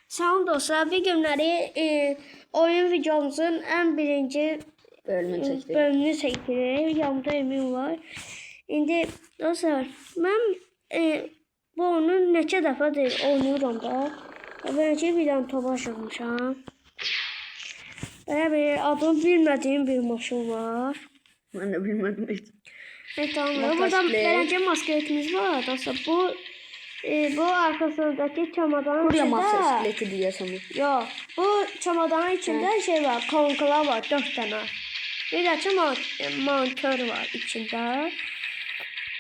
Salam dostlar, bir günləri oyun videomuzun ən birinci bölümünü çəkirik. Yanımda Emin var. İndi dostlar, mən bu oyunu neçə dəfədir oynayıram da. Bəlkə bir dənə topa aşırmışam. Belə bir adını bilmədiyim bir maşın var. Mən də bilmədim heç. Tamam, burada bəlkə maskeletimiz var dostlar. Bu arkasındaki çamadanın Buraya içinde... masa iskeleti diyorsun. Yok. Bu çamadanın içinde şey var. Konkalar var. 4 tane. Bir de monitör var içinde.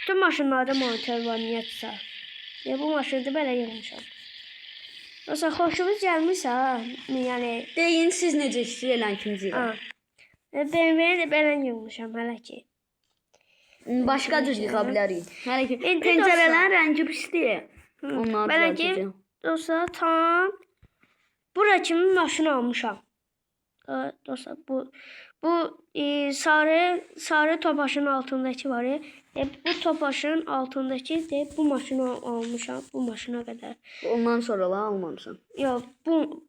Bütün maşınlarda monitör var niyetse. Bu maşında böyle yığmışam. Mesela hoşumuz gelmişse yani... Deyin siz necə istəyirlər kimciyir? Benim de böyle yığmışam hələ ki. Başqa cür yığa bilərik. Hələ ki pəncərələrin rəngi pisdir. Onları düzəltəcəm. Dostlar tam bura kimi maşın almışam. Dostlar bu sarı topaşın altındaki var ya. Bu topaşın altındaki de bu maşını almışam. Bu maşına kadar. Ondan sonra la almamışam. Yok bunu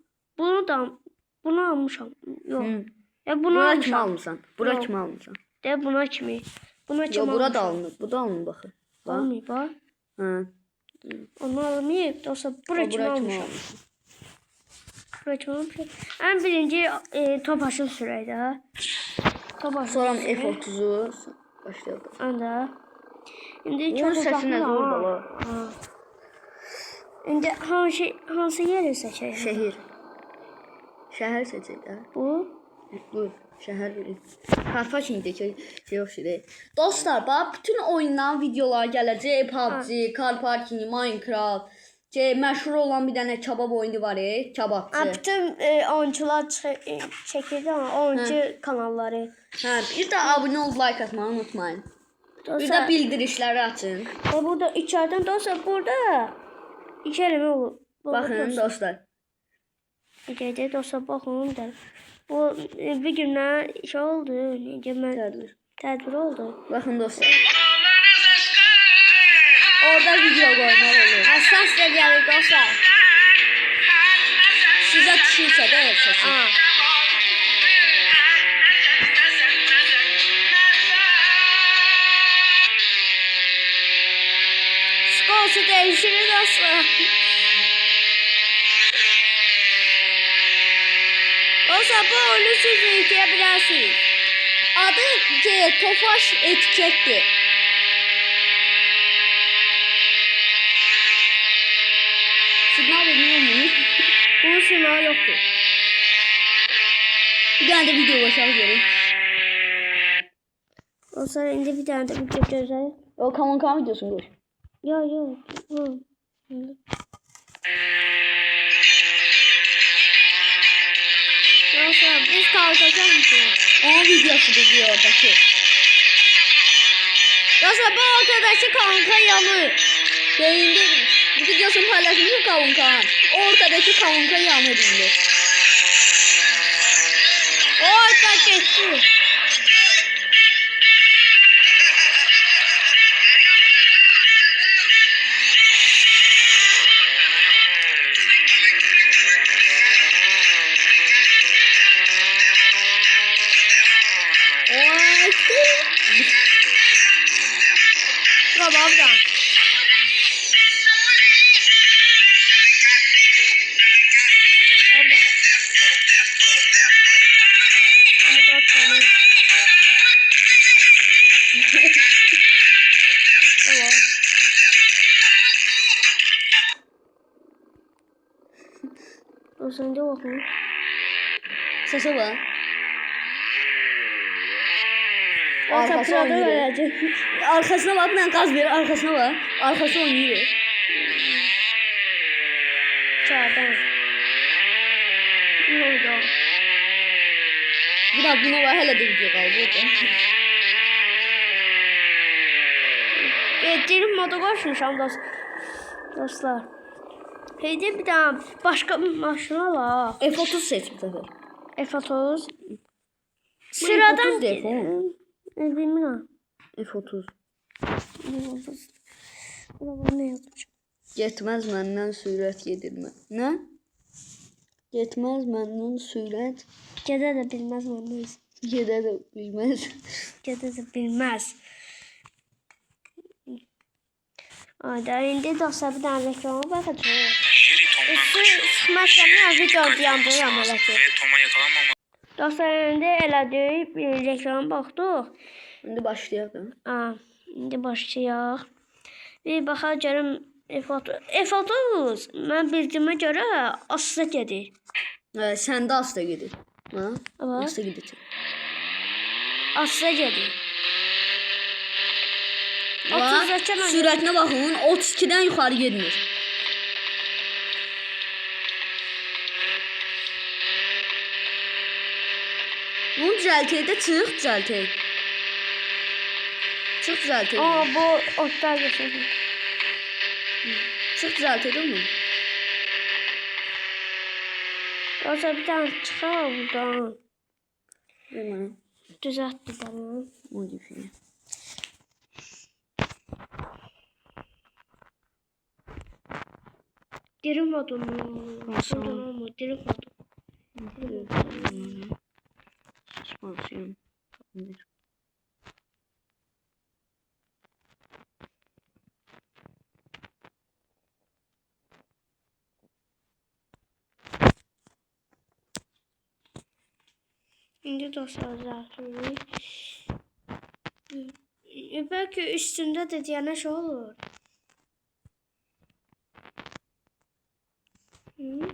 almışam. Yok. Bunu almışam. Bura kimi almışam. De buna kimi. Buna kimi. Yo bura da alınır. Bu da alınır baxın. Almıyor bak. Hı. Onu almayıp dostlar bura kimi almışam. Bura kimi almışam. En birinci topaşın sürəydi. Sonra F30'u başlayalım. Anda. İndi çok səsində zordur la. İndi hansı yeri seçək? Şəhər seçək də. Bu şəhər verir. Karpaşindəki şey yox şey. Dostlar, bax bütün oyundan videolar gələcək. PUBG, Car Parking, Minecraft. Məşhur olan bir dənə kebab oyunu var, kebabçı. Bütün oyuncular çəkirdi ama oyuncu kanalları. Bir də abunə olub like atmayı unutmayın. Bir də bildirişləri açın. Burada içeriden dostlar burada iki eleme olur. Baxın dostlar. Gece dostlar bakın da. Bu bir gündən şey oldu. Tədbir oldu. Baxın dostlar. Orada video qoymaq olur. Əsas da gəlir dostlar. Sizə düşürsə də səsi. Skolsu değişir dostlar. Dostlar bu oyunu siz yükleyebilirsiniz. Adı Tofaş etikettir. Signal vermiyor muyuz? Bunun sinyali yoktur. Bir tane de video başarı verin. Dostlar indi bir tane de video gözəl. O Kaman videosunu gör. Yok. Dostlar biz kalkacak mısınız? Onun videosudur diyor oradaki. Dostlar bu ortadaki kanka yanır. Deyindi. Videosunu paylaşmışım Kavunkan. Ortadaki Kavunkan yanır indi. Orta geçti. Tamam da. Sen de bakın. Sesi var. Arkası oynuyor. Arkasına bak, ben gaz verir. Arkasına bak. Arkası oynuyor. Çağdan. Ne oldu? Bir daha buna var, hele de video kaldı. Geçtiğim moda koşmuşam dostlar. Heydi bir daha başka bir maşına la. F30 seç bu sefer. F30. Sıradan telefon. Bilmiyorum. F30. Burada ne yazmış? Getməz məndən sürət yedirmə. Nə? Yetmez məndən sürət. Gedə də bilməz məndən. Gedə də bilməz. Gedə də bilməz. Ayda indi dostlar bir dənə reklama baxacağıq. Jerry Tom'dan kaçıyor. Smash-ı video Jerry yandırıram lazım elə ki. ve Tom'a yakalanmamak Dostlar indi elədik, reklama baxdıq. İndi başlayaq. İndi başlayaq. Bir baxaq görüm F30 mən bildiyimə görə asıda gedir. Səndə asta gedir. Ha? Evet. Asta gedir. Asıda gedir. Bax, 32 mən sürətinə baxın, 32-dən yuxarı getmir. Bunu düzəltək də çıx, düzəltək. Çıx düzəltək. bu otlar geçir. Çıx düzəltək də onu. Dostlar bir dənə çıxar buradan. Ver mənə. Düzelt bir dənə. Modifiye. Dirim adını. Dirim adını. Suspansiyon. İndi dostlar zaten. Belki üstünde de diyene şey olur. Hı?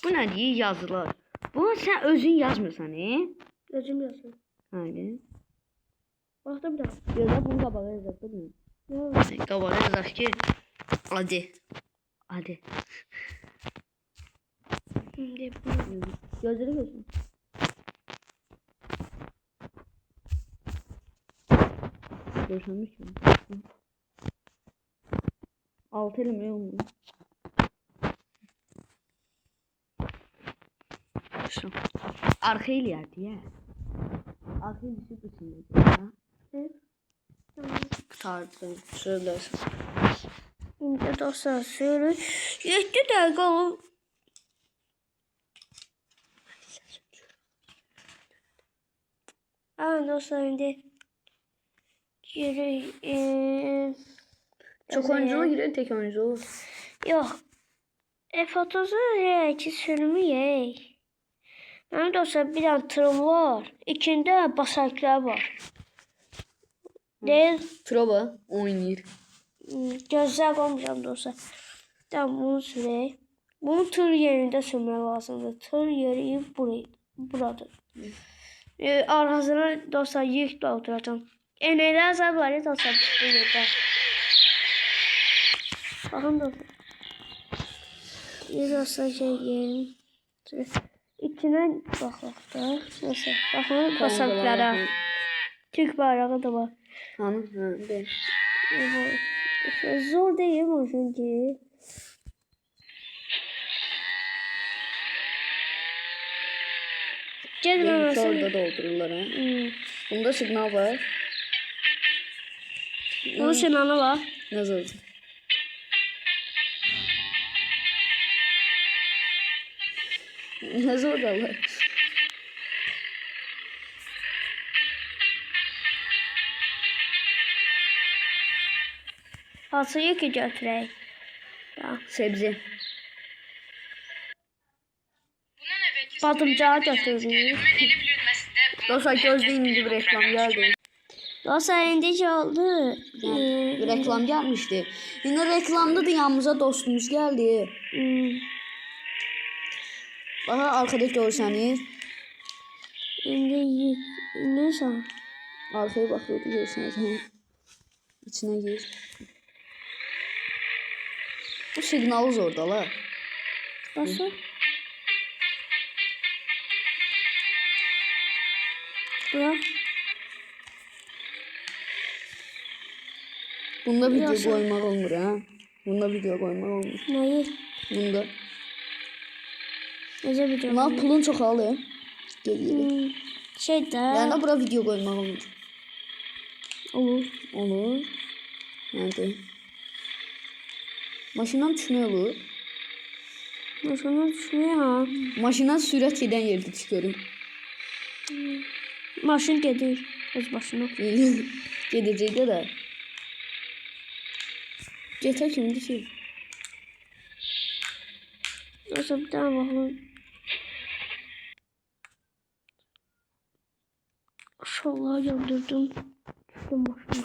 Bu nə deyir? Yazılar. Bunu sən özün yazmırsan, Özüm yazıyorum. Haydi. Bak da bir daha. Gözə bunu qabağa yazaq da bunu. Ne? Qabağa yazaq ki, hadi. Hadi. Şimdi bunu. Gözləri gözün. Görüşmüş mü? 6 eləmək olmuyor. Şu. Arka eləyərdi, ya. Arka eləyisi bu sinirdi, ya. Hı? Qutardı, söyləsin. Şimdi dostlar söyle. 7 dakika olur. Dostlar şimdi. Yürü. Çok oyuncu mu giriyor, tek oyuncu olur? Yok. F30'u iki sürümü yey. Benim dostlar bir tane tırım var. İçinde basaklar var. Değil. Troba oynayır. Gözler koymayacağım dostlar. Tamam bunu süreyim. Bunu tır yerinde sürmek lazımdır. Tır yeri buradır. Arasına dostlar yük dolduracağım. Neler azar var ya dostlar bu yerde. Bakın dostlar. Dostlar şey yiyelim. İçine bakak da. Nasıl? Bakın basaklara. Türk bayrağı da var. Hanı? Ha, be. Zor değil mi çünkü? Benimki orada doldururlar, ha. Bunda signal var. Bunun signalı var. Nasıl oldu? Nasıl oldu Allah? Fasulye ki götürək. Sebze. Badımcağı götürürük. Dostlar gözleyin, indi bir reklam geldi. Dostlar indi oldu. Bir reklam gelmişti. Yine reklamda da yanımıza dostumuz geldi. Daha arkada görseniz. İndi neyse. Arkaya bakıyordu görseniz. İçine gir. Bu signalı zorda la. Nasıl? Bırak. Bunda video Nasıl? koymak olmur, ha. Bunda video koymak olmur. Neyi? Bunda. Nece video? Buna pulun çok alıyor. Geliyor. Şey de. Yani bura video koymak olmur. Olur. Olur. Nerede? Maşından düşmək olur. Maşına düşmüyor ha. Maşından sürət gedən yerdə çıxıyorum. Maşın gedir. Öz başına. Gedəcəkdə də. GTA kimdir ki? Nasıl bir tane bakalım. Şallah yandırdım. Düştüm başına.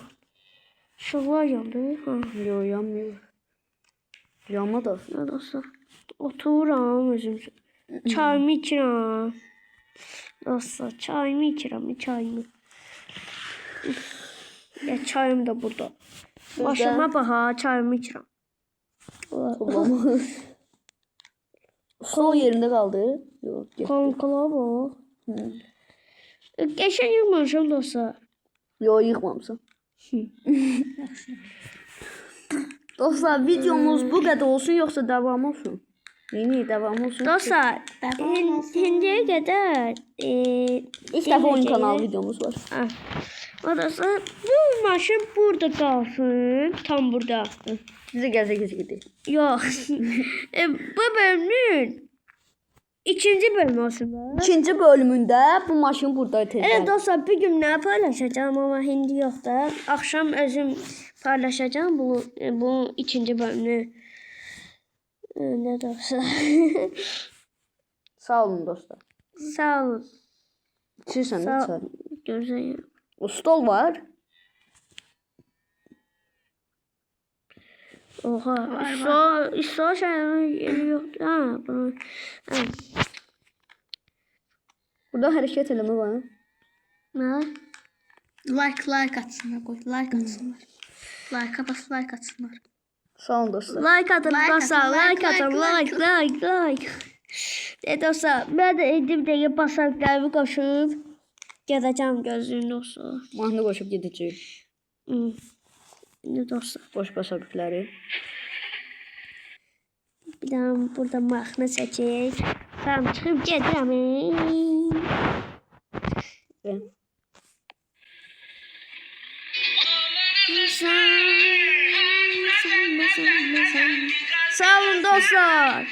Şallah yandı. Ha. Yo, yanmıyor. Yanma da. Ne dostlar. Otururam özüm. Çayımı içirəm. Dostlar çayımı içirəm. Çayımı. Ya çayım da burada. Başıma bax ha. Çayımı içirəm. Kullanma. Sol yerində qaldı. Yox, getdi. Kankala bak. Geçen yılmamışım dostlar. Yo, yıxmamısan. Dostlar, videomuz bu qədər olsun, yoxsa davam olsun? Yeni davam olsun. Dostlar hindiye kadar İlk dəfə oyun kanalı videomuz var. o dostlar bu maşın burada kalsın. Tam burada. Bizə gəzə gedik. Yok. Bu bölümün ikinci bölümü aslında. İkinci bölümündə bu maşın burada Evet tezdən. dostlar bir gün ne paylaşacağım ama hindi yok da. Akşam özüm paylaşacağım bu ikinci bölümünü. Ne dostlar. Sağ olun dostlar. Sağ olun. İçirsən də Sağ içər. Gözlerim. O stol var. Oha. İso şeyleri yok. Ha, bunu. Ha. Burada hərəkət eləmə var. Ne? Like atsınlar, koy. Like atsınlar. Like'a bas, like atsınlar. Sağ olun dostlar. Like atın Like dostlar. atın, Like atın. Like. Dostlar ben de edim de basaklarımı koşup geleceğim gözlüğün dostlar. Mahnı qoşub gedəcəyik. Ne dostlar. Boş basabıqları. Bir daha burada mahnı seçeyim. Tamam çıkıp getirəm. Və Sağ olun dostlar.